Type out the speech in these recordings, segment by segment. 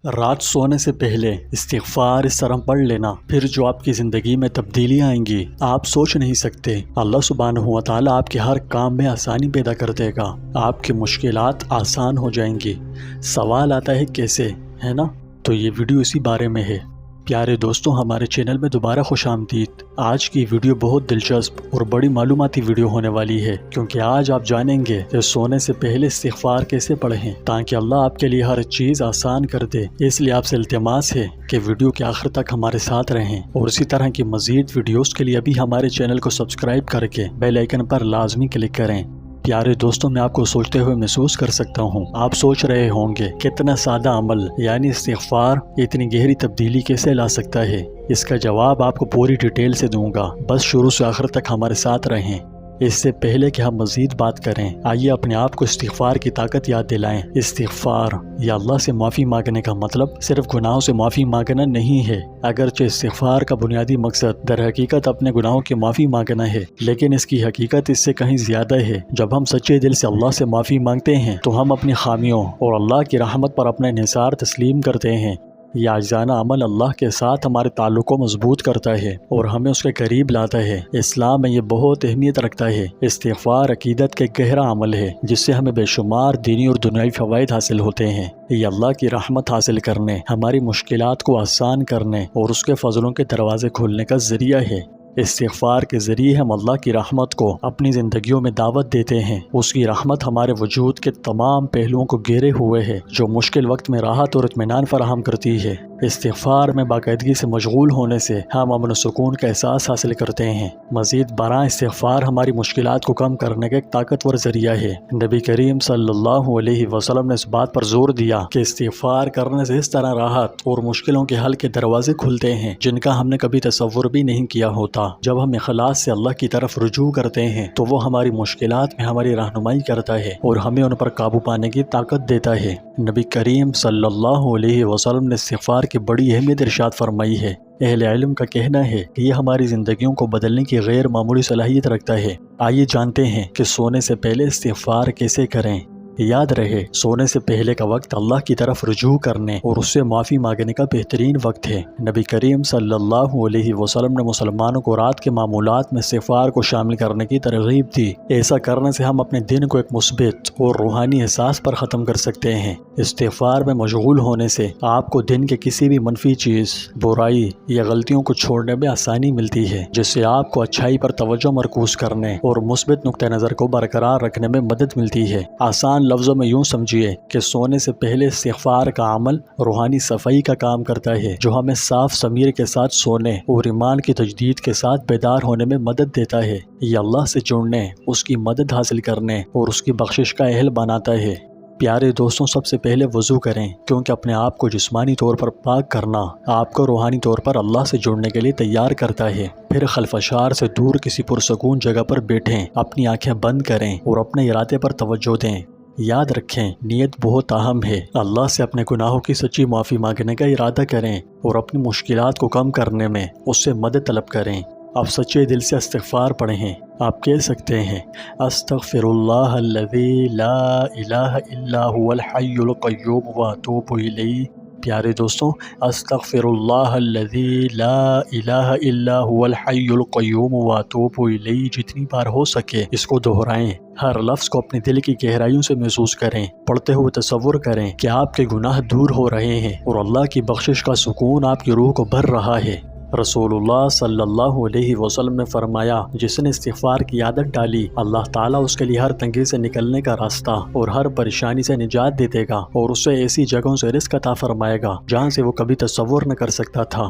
رات سونے سے پہلے استغفار اس طرح پڑھ لینا، پھر جو آپ کی زندگی میں تبدیلیاں آئیں گی آپ سوچ نہیں سکتے۔ اللہ سبحانہ و تعالیٰ آپ کے ہر کام میں آسانی پیدا کر دے گا، آپ کی مشکلات آسان ہو جائیں گی۔ سوال آتا ہے کیسے، ہے نا؟ تو یہ ویڈیو اسی بارے میں ہے۔ پیارے دوستوں، ہمارے چینل میں دوبارہ خوش آمدید۔ آج کی ویڈیو بہت دلچسپ اور بڑی معلوماتی ویڈیو ہونے والی ہے، کیونکہ آج آپ جانیں گے کہ سونے سے پہلے استغفار کیسے پڑھیں تاکہ اللہ آپ کے لیے ہر چیز آسان کر دے۔ اس لیے آپ سے التماس ہے کہ ویڈیو کے آخر تک ہمارے ساتھ رہیں، اور اسی طرح کی مزید ویڈیوز کے لیے ابھی ہمارے چینل کو سبسکرائب کر کے بیل آئیکن پر لازمی کلک کریں۔ پیارے دوستوں، میں آپ کو سوچتے ہوئے محسوس کر سکتا ہوں، آپ سوچ رہے ہوں گے کتنا سادہ عمل یعنی استغفار اتنی گہری تبدیلی کیسے لا سکتا ہے۔ اس کا جواب آپ کو پوری ڈیٹیل سے دوں گا، بس شروع سے آخر تک ہمارے ساتھ رہیں۔ اس سے پہلے کہ ہم مزید بات کریں، آئیے اپنے آپ کو استغفار کی طاقت یاد دلائیں۔ استغفار یا اللہ سے معافی مانگنے کا مطلب صرف گناہوں سے معافی مانگنا نہیں ہے۔ اگرچہ استغفار کا بنیادی مقصد در حقیقت اپنے گناہوں کی معافی مانگنا ہے، لیکن اس کی حقیقت اس سے کہیں زیادہ ہے۔ جب ہم سچے دل سے اللہ سے معافی مانگتے ہیں تو ہم اپنی خامیوں اور اللہ کی رحمت پر اپنا انحصار تسلیم کرتے ہیں۔ یہ عاجزانہ عمل اللہ کے ساتھ ہمارے تعلق کو مضبوط کرتا ہے اور ہمیں اس کے قریب لاتا ہے۔ اسلام میں یہ بہت اہمیت رکھتا ہے۔ استغفار عقیدت کے گہرا عمل ہے جس سے ہمیں بے شمار دینی اور دنیاوی فوائد حاصل ہوتے ہیں۔ یہ اللہ کی رحمت حاصل کرنے، ہماری مشکلات کو آسان کرنے اور اس کے فضلوں کے دروازے کھولنے کا ذریعہ ہے۔ استغفار کے ذریعے ہم اللہ کی رحمت کو اپنی زندگیوں میں دعوت دیتے ہیں۔ اس کی رحمت ہمارے وجود کے تمام پہلوؤں کو گھیرے ہوئے ہے، جو مشکل وقت میں راحت اور اطمینان فراہم کرتی ہے۔ استغفار میں باقاعدگی سے مشغول ہونے سے ہم امن و سکون کا احساس حاصل کرتے ہیں۔ مزید برآں استغفار ہماری مشکلات کو کم کرنے کا ایک طاقتور ذریعہ ہے۔ نبی کریم صلی اللہ علیہ وسلم نے اس بات پر زور دیا کہ استغفار کرنے سے اس طرح راحت اور مشکلوں کے حل کے دروازے کھلتے ہیں جن کا ہم نے کبھی تصور بھی نہیں کیا ہوتا۔ جب ہم اخلاص سے اللہ کی طرف رجوع کرتے ہیں تو وہ ہماری مشکلات میں ہماری رہنمائی کرتا ہے اور ہمیں ان پر قابو پانے کی طاقت دیتا ہے۔ نبی کریم صلی اللہ علیہ وسلم نے استغفار کی بڑی اہمیت ارشاد فرمائی ہے۔ اہل علم کا کہنا ہے کہ یہ ہماری زندگیوں کو بدلنے کی غیر معمولی صلاحیت رکھتا ہے۔ آئیے جانتے ہیں کہ سونے سے پہلے استغفار کیسے کریں۔ یاد رہے، سونے سے پہلے کا وقت اللہ کی طرف رجوع کرنے اور اس سے معافی مانگنے کا بہترین وقت ہے۔ نبی کریم صلی اللہ علیہ وسلم نے مسلمانوں کو رات کے معمولات میں استغفار کو شامل کرنے کی ترغیب دی۔ ایسا کرنے سے ہم اپنے دن کو ایک مثبت اور روحانی احساس پر ختم کر سکتے ہیں۔ استغفار میں مشغول ہونے سے آپ کو دن کے کسی بھی منفی چیز، برائی یا غلطیوں کو چھوڑنے میں آسانی ملتی ہے، جس سے آپ کو اچھائی پر توجہ مرکوز کرنے اور مثبت نقطہ نظر کو برقرار رکھنے میں مدد ملتی ہے۔ آسان لفظوں میں یوں سمجھیے کہ سونے سے پہلے استغفار کا عمل روحانی صفائی کا کام کرتا ہے، جو ہمیں صاف ضمیر کے ساتھ سونے اور ایمان کی تجدید کے ساتھ بیدار ہونے میں مدد دیتا ہے۔ یہ اللہ سے جڑنے، اس کی مدد حاصل کرنے اور اس کی بخشش کا اہل بناتا ہے۔ پیارے دوستوں، سب سے پہلے وضو کریں، کیونکہ اپنے آپ کو جسمانی طور پر پاک کرنا آپ کو روحانی طور پر اللہ سے جڑنے کے لیے تیار کرتا ہے۔ پھر خلفشار سے دور کسی پرسکون جگہ پر بیٹھیں، اپنی آنکھیں بند کریں اور اپنے ارادے پر توجہ دیں۔ یاد رکھیں، نیت بہت اہم ہے۔ اللہ سے اپنے گناہوں کی سچی معافی مانگنے کا ارادہ کریں اور اپنی مشکلات کو کم کرنے میں اس سے مدد طلب کریں۔ آپ سچے دل سے استغفار پڑھیں۔ آپ کہہ سکتے ہیں، استغفر اللہ الذی لا الہ الا هو الحی القیوم واتوب الیہ۔ پیارے دوستوں، استغفر اللہ الذی لا الہ الا هو الحی القیوم واتوب الیہ جتنی بار ہو سکے اس کو دہرائیں۔ ہر لفظ کو اپنے دل کی گہرائیوں سے محسوس کریں۔ پڑھتے ہوئے تصور کریں کہ آپ کے گناہ دور ہو رہے ہیں اور اللہ کی بخشش کا سکون آپ کی روح کو بھر رہا ہے۔ رسول اللہ صلی اللہ علیہ وسلم نے فرمایا، جس نے استغفار کی عادت ڈالی، اللہ تعالیٰ اس کے لیے ہر تنگی سے نکلنے کا راستہ اور ہر پریشانی سے نجات دے دے گا اور اسے ایسی جگہوں سے رزق عطا فرمائے گا جہاں سے وہ کبھی تصور نہ کر سکتا تھا۔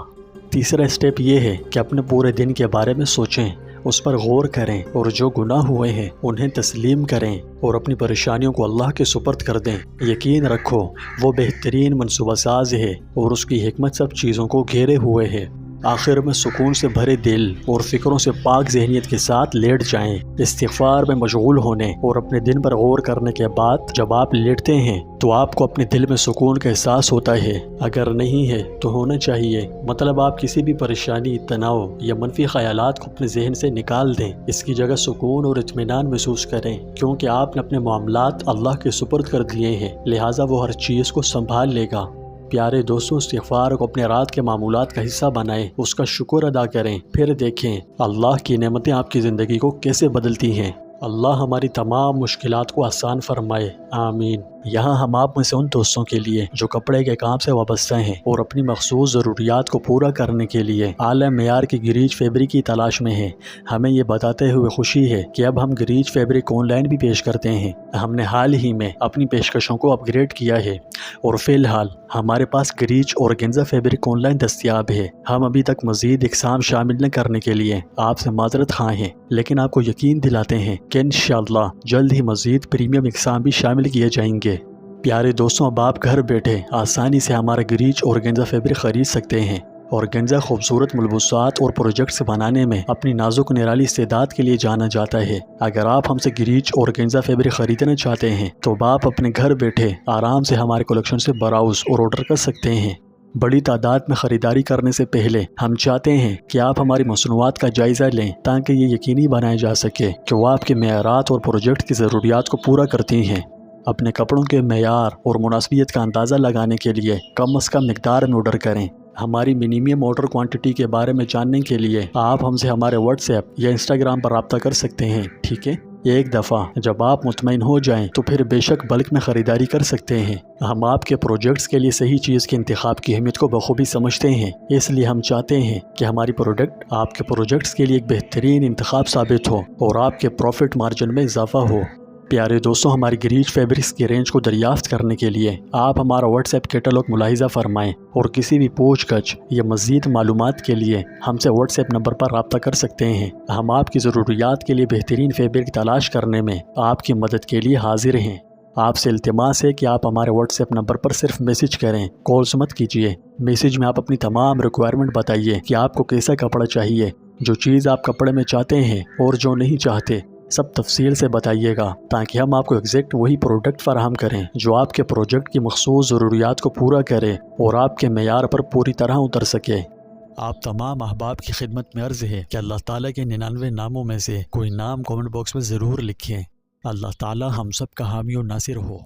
تیسرا اسٹیپ یہ ہے کہ اپنے پورے دن کے بارے میں سوچیں، اس پر غور کریں اور جو گناہ ہوئے ہیں انہیں تسلیم کریں اور اپنی پریشانیوں کو اللہ کے سپرد کر دیں۔ یقین رکھو، وہ بہترین منصوبہ ساز ہے اور اس کی حکمت سب چیزوں کو گھیرے ہوئے ہے۔ آخر میں سکون سے بھرے دل اور فکروں سے پاک ذہنیت کے ساتھ لیٹ جائیں۔ استغفار میں مشغول ہونے اور اپنے دن پر غور کرنے کے بعد جب آپ لیٹتے ہیں تو آپ کو اپنے دل میں سکون کا احساس ہوتا ہے۔ اگر نہیں ہے تو ہونا چاہیے، مطلب آپ کسی بھی پریشانی، تناؤ یا منفی خیالات کو اپنے ذہن سے نکال دیں۔ اس کی جگہ سکون اور اطمینان محسوس کریں، کیونکہ آپ نے اپنے معاملات اللہ کے سپرد کر دیے ہیں، لہٰذا وہ ہر چیز کو سنبھال لے گا۔ پیارے دوستوں، استغفار کو اپنے رات کے معمولات کا حصہ بنائیں، اس کا شکر ادا کریں، پھر دیکھیں اللہ کی نعمتیں آپ کی زندگی کو کیسے بدلتی ہیں۔ اللہ ہماری تمام مشکلات کو آسان فرمائے، آمین۔ یہاں ہم آپ میں سے ان دوستوں کے لیے جو کپڑے کے کام سے وابستہ ہیں اور اپنی مخصوص ضروریات کو پورا کرنے کے لیے اعلیٰ معیار کی گریج فیبرک کی تلاش میں ہیں، ہمیں یہ بتاتے ہوئے خوشی ہے کہ اب ہم گریج فیبرک آن لائن بھی پیش کرتے ہیں۔ ہم نے حال ہی میں اپنی پیشکشوں کو اپ گریڈ کیا ہے اور فی الحال ہمارے پاس گریج اور گنزا فیبرک آن لائن دستیاب ہے۔ ہم ابھی تک مزید اقسام شامل نہ کرنے کے لیے آپ سے معذرت خواہ ہیں، لیکن آپ کو یقین دلاتے ہیں کہ انشاءاللہ جلد ہی مزید پریمیم اقسام بھی شامل کیے جائیں گے۔ پیارے دوستوں، اب آپ گھر بیٹھے آسانی سے ہمارا گریج اور گنزا فیبرک خرید سکتے ہیں، اور گنزا خوبصورت ملبوسات اور پروجیکٹس بنانے میں اپنی نازک نرالی استعداد کے لیے جانا جاتا ہے۔ اگر آپ ہم سے گریج اور گنزا فیبرک خریدنا چاہتے ہیں تو آپ اپنے گھر بیٹھے آرام سے ہمارے کلیکشن سے براؤز اور آرڈر کر سکتے ہیں۔ بڑی تعداد میں خریداری کرنے سے پہلے ہم چاہتے ہیں کہ آپ ہماری مصنوعات کا جائزہ لیں تاکہ یہ یقینی بنایا جا سکے کہ وہ آپ کے معیارات اور پروجیکٹ کی ضروریات کو پورا کرتی ہیں۔ اپنے کپڑوں کے معیار اور مناسبیت کا اندازہ لگانے کے لیے کم از کم مقدار میں آرڈر کریں۔ ہماری منیمم آرڈر کوانٹٹی کے بارے میں جاننے کے لیے آپ ہم سے ہمارے واٹس ایپ یا انسٹاگرام پر رابطہ کر سکتے ہیں، ٹھیک ہے؟ ایک دفعہ جب آپ مطمئن ہو جائیں تو پھر بے شک بلک میں خریداری کر سکتے ہیں۔ ہم آپ کے پروجیکٹس کے لیے صحیح چیز کے انتخاب کی اہمیت کو بخوبی سمجھتے ہیں، اس لیے ہم چاہتے ہیں کہ ہماری پروڈکٹ آپ کے پروجیکٹس کے لیے ایک بہترین انتخاب ثابت ہو اور آپ کے پروفٹ مارجن میں اضافہ ہو۔ پیارے دوستوں، ہماری گریج فیبرکس کی رینج کو دریافت کرنے کے لیے آپ ہمارا واٹس ایپ کیٹلاگ ملاحظہ فرمائیں، اور کسی بھی پوچھ گچھ یا مزید معلومات کے لیے ہم سے واٹس ایپ نمبر پر رابطہ کر سکتے ہیں۔ ہم آپ کی ضروریات کے لیے بہترین فیبرک تلاش کرنے میں آپ کی مدد کے لیے حاضر ہیں۔ آپ سے التماس ہے کہ آپ ہمارے واٹس ایپ نمبر پر صرف میسج کریں، کالز مت کیجیے۔ میسج میں آپ اپنی تمام ریکوائرمنٹ بتائیے کہ آپ کو کیسا کپڑا چاہیے، جو چیز آپ کپڑے میں چاہتے ہیں اور جو نہیں چاہتے، سب تفصیل سے بتائیے گا تاکہ ہم آپ کو ایگزیکٹ وہی پروڈکٹ فراہم کریں جو آپ کے پروجیکٹ کی مخصوص ضروریات کو پورا کرے اور آپ کے معیار پر پوری طرح اتر سکے۔ آپ تمام احباب کی خدمت میں عرض ہے کہ اللہ تعالیٰ کے 99 ناموں میں سے کوئی نام کامنٹ باکس میں ضرور لکھیں۔ اللہ تعالیٰ ہم سب کا حامی و ناصر ہو۔